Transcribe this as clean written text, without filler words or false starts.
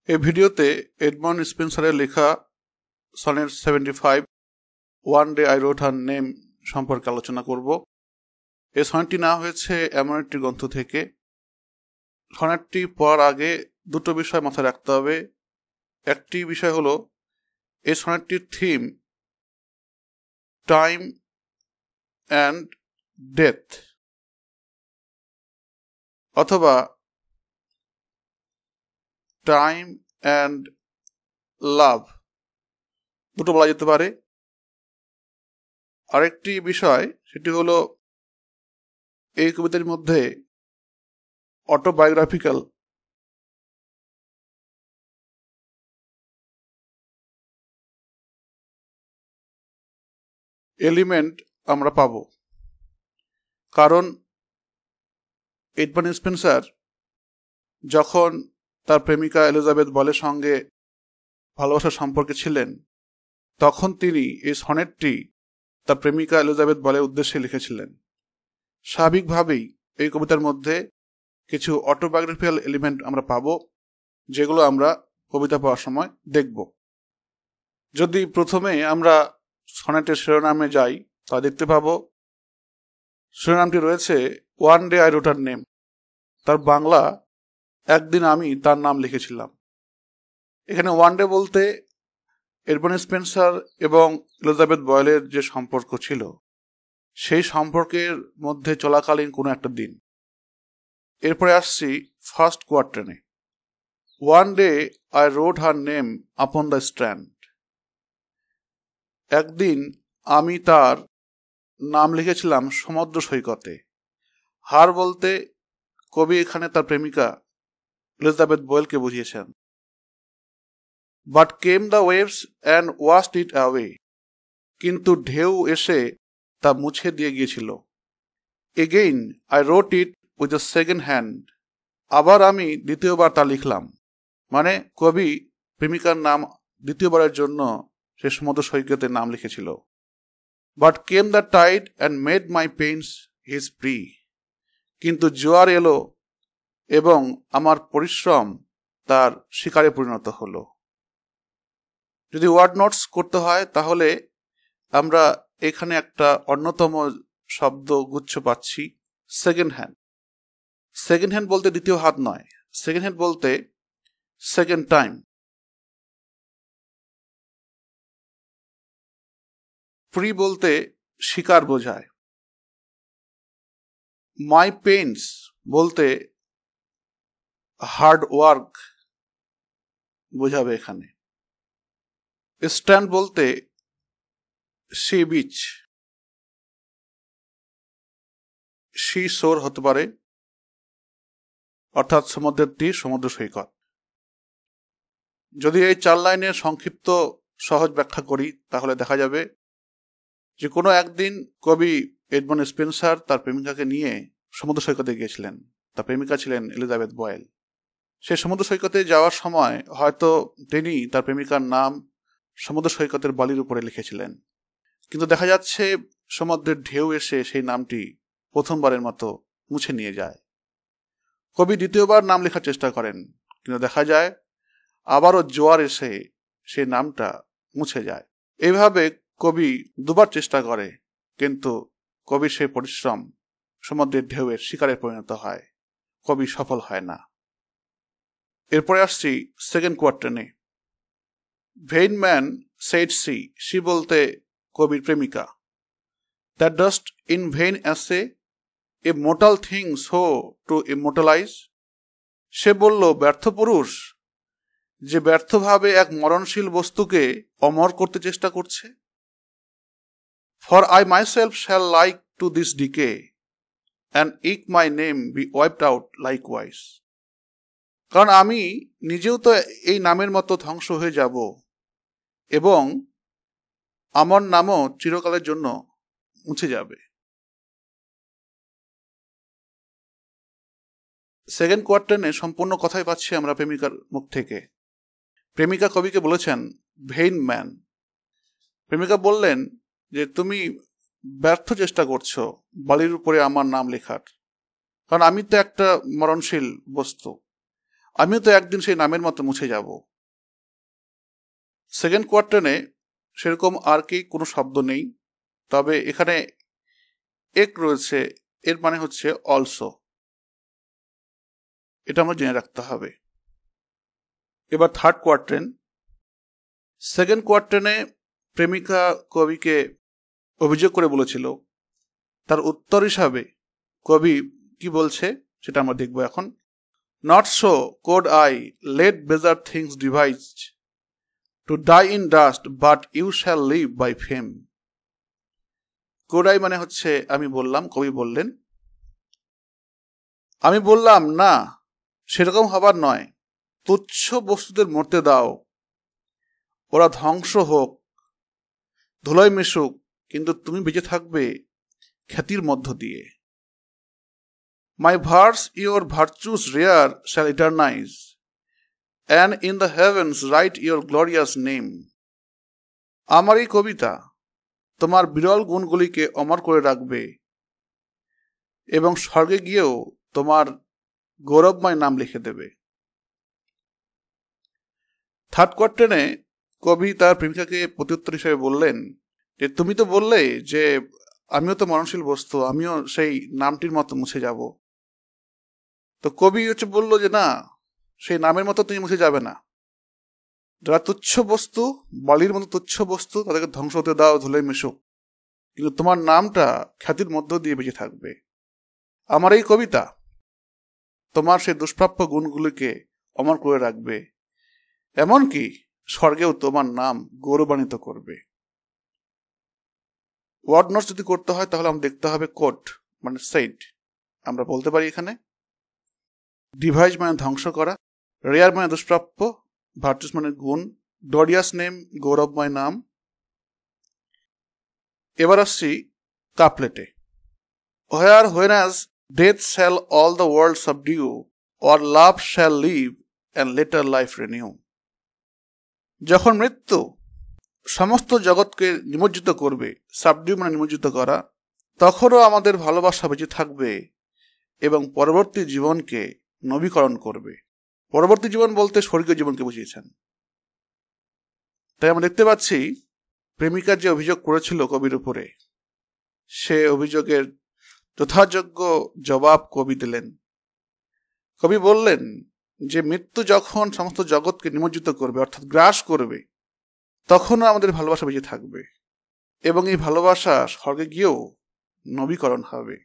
এই ভিডিওতে এডমন্ড স্পেন্সারের লেখা sonnet 75 one day I রোট her name সম্পর্কে আলোচনা করব। এই সনেটটি নেওয়া হয়েছে এমন একটি গ্রন্থ থেকে। সনেটটি পড়ার আগে দুটো বিষয় মাথায় রাখতে হবে। একটি বিষয় হলো এই সনেটটির থিম টাইম অ্যান্ড ডেথ অথবা টাইম অ্যান্ড লাভ দুটো বলা যেতে পারে। আরেকটি বিষয় সেটি হলো এই কবিতার মধ্যে অটোবায়োগ্রাফিক্যাল এলিমেন্ট আমরা পাব, কারণ এডমন্ড স্পেন্সার যখন তার প্রেমিকা এলিজাবেথ বয়েলের সঙ্গে ভালোবাসার সম্পর্কে ছিলেন তখন তিনি এই সনেটটি তার প্রেমিকা এলিজাবেথ বয়েলের উদ্দেশ্যে লিখেছিলেন। স্বাভাবিকভাবেই এই কবিতার মধ্যে কিছু অটোবায়োগ্রাফিক্যাল এলিমেন্ট আমরা পাব, যেগুলো আমরা কবিতা পড়ার সময় দেখব। যদি প্রথমে আমরা সনেটের শিরোনামে যাই তা দেখতে পাব শিরোনামটি রয়েছে one day I রোট her name. তার বাংলা একদিন আমি তার নাম লিখেছিলাম। এখানে ওয়ান ডে বলতে এডমন্ড স্পেন্সার এবং এলিজাবেথ বয়েলের যে সম্পর্ক ছিল সেই সম্পর্কের মধ্যে চলাকালীন কোনো একটা দিন। এরপরে আসছি ফার্স্ট কোয়ার্টারে। One day I রোট her name upon the strand. একদিন আমি তার নাম লিখেছিলাম সমুদ্র সৈকতে। হার বলতে কবি এখানে তার প্রেমিকা এলিজাবেথ বয়েলকে বুঝিয়েছেন। But came the waves and washed it away. কিন্তু ঢেউ এসে তা মুছে দিয়ে গিয়েছিল। Again I রোট it with the second hand. আবার আমি দ্বিতীয়বার তা লিখলাম। মানে কবি প্রেমিকার নাম দ্বিতীয়বারের জন্য সে সমুদ্র সৈকতে নাম লিখেছিল। But came the tide and made my pains his prey. কিন্তু জোয়ার এলো এবং আমার পরিশ্রম তার শিকারে পরিণত হলো। যদি ওয়ার্ড নোটস করতে হয় তাহলে আমরা এখানে একটা অন্যতম শব্দ গুচ্ছ পাচ্ছি, সেকেন্ড হ্যান্ড। সেকেন্ড হ্যান্ড বলতে দ্বিতীয় হাত নয়, সেকেন্ড হ্যান্ড বলতে সেকেন্ড টাইম। প্রি বলতে শিকার বোঝায়। মাই পেইনস বলতে হার্ড ওয়ার্ক বোঝাবে এখানে। স্ট্যান্ড বলতে সি বিচ, সি শোর হতে পারে, অর্থাৎ সমুদ্রের তীর, সমুদ্র সৈকত। যদি এই 4 লাইনের সংক্ষিপ্ত সহজ ব্যাখ্যা করি তাহলে দেখা যাবে যে কোনো একদিন কবি এডমন্ড স্পেন্সার তার প্রেমিকাকে নিয়ে সমুদ্র সৈকতে গিয়েছিলেন। তার প্রেমিকা ছিলেন এলিজাবেথ বয়েল। সে সমুদ্র সৈকতে যাওয়ার সময় হয়তো তিনি তার প্রেমিকার নাম সমুদ্র সৈকতের বালির উপরে লিখেছিলেন, কিন্তু দেখা যাচ্ছে সমুদ্রের ঢেউ এসে সেই নামটি প্রথমবারের মতো মুছে নিয়ে যায়। কবি দ্বিতীয়বার নাম লেখার চেষ্টা করেন, কিন্তু দেখা যায় আবারও জোয়ার এসে সেই নামটা মুছে যায়। এইভাবে কবি দুবার চেষ্টা করে, কিন্তু কবির সেই পরিশ্রম সমুদ্রের ঢেউয়ের শিকারে পরিণত হয়, কবি সফল হয় না। এরপরে আসছি সেকেন্ড কোয়ার্টারে। Vain man said she. She বলতে কবির প্রেমিকা। That dost in vain assay a mortal thing so to immortalize. সে বলল, ব্যর্থ পুরুষ যে ব্যর্থভাবে এক মরণশীল বস্তুকে অমর করতে চেষ্টা করছে। For I myself shall like to this decay and eke my name be wiped out likewise. কারণ আমি নিজেও তো এই নামের মতো ধ্বংস হয়ে যাব এবং আমার নামও চিরকালের জন্য মুছে যাবে। সেকেন্ড কোয়ার্টারে সম্পূর্ণ কথাই পাচ্ছি আমরা প্রেমিকার মুখ থেকে। প্রেমিকা কবিকে বলেছেন ভেইন ম্যান। প্রেমিকা বললেন যে তুমি ব্যর্থ চেষ্টা করছো বালির উপরে আমার নাম লেখার, কারণ আমি তো একটা মরণশীল বস্তু। আমিও তো একদিন সেই নামের মতো মুছে যাব। সেকেন্ড কোয়ার্টেনে সেরকম আর কি কোনো শব্দ নেই, তবে এখানে এক রয়েছে, এর মানে হচ্ছে অলসো। এটা আমরা জেনে রাখতে হবে। এবার থার্ড কোয়ার্টেন। সেকেন্ড কোয়ার্টেনে প্রেমিকা কবিকে অভিযোগ করে বলেছিল, তার উত্তর হিসাবে কবি কি বলছে সেটা আমরা দেখব এখন। Not so could I let baser things devised to die in dust, but you shall live by fame. Could I মানে হচ্ছে আমি বললাম, কবি বললেন, আমি বললাম না, সেরকম হবার নয়, তুচ্ছ বস্তুদের মরতে দাও, ওরা ধ্বংস হোক, ধুলোয় মিশুক, কিন্তু তুমি বেঁচে থাকবে খ্যাতির মধ্য দিয়ে। My verse your virtues rare shall eternize, and in the heavens write your glorious name. আমার এই কবিতা তোমার বিরল গুণগুলিকে অমর করে রাখবে এবং স্বর্গে গিয়েও তোমার গৌরবময় নাম লিখে দেবে। থার্ড কোয়ার্টেনে কবি তার প্রেমিকাকে প্রত্যুত্তর হিসেবে বললেন যে তুমি তো বললে যে আমিও তো মরণশীল বস্তু, আমিও সেই নামটির মতো মুছে যাব। তো কবি বলল যে না, সেই নামের মতো তুমি মুছে যাবে না। যারা তুচ্ছ বস্তু, বালির মতো তুচ্ছ বস্তু, তাদেরকে ধ্বংস হতে দাও, ধুলোয় মিশুক, কিন্তু তোমার নামটা খ্যাতির মধ্য দিয়ে বেঁচে থাকবে। আমার এই কবিতা তোমার সেই দুষ্প্রাপ্য গুণগুলিকে অমর করে রাখবে, এমনকি স্বর্গেও তোমার নাম গৌরবান্বিত করবে। ওয়ার্ড নোটস যদি করতে হয় তাহলে আমরা দেখতে হবে কোট মানে সেইড। আমরা বলতে পারি এখানে ডিভাইস মানে ধ্বংস করা, রেয়ার মানে দুষ্প্রাপ্য, ভার্চুস মানে গুণ, গ্লোরিয়াস নেম গৌরবময় নাম। এবার আসছি কাপলেটে। Where when as death shall all the world subdue, our love shall live and later life renew. যখন মৃত্যু সমস্ত জগৎকে নিমজ্জিত করবে, সাবডিউ মানে নিমজ্জিত করা, তখনও আমাদের ভালোবাসা বেঁচে থাকবে এবং পরবর্তী জীবনকে নবীকরণ করবে। পরবর্তী জীবন বলতে স্বর্গীয় জীবনকে বুঝিয়েছেন। তাই আমরা দেখতে পাচ্ছি প্রেমিকা যে অভিযোগ করেছিল কবির উপরে, সে অভিযোগের যথাযোগ্য জবাব কবি দিলেন। কবি বললেন যে মৃত্যু যখন সমস্ত জগৎকে নিমজ্জিত করবে, অর্থাৎ গ্রাস করবে, তখনও আমাদের ভালোবাসা বেঁচে থাকবে এবং এই ভালোবাসা স্বর্গে গিয়েও নবীকরণ হবে।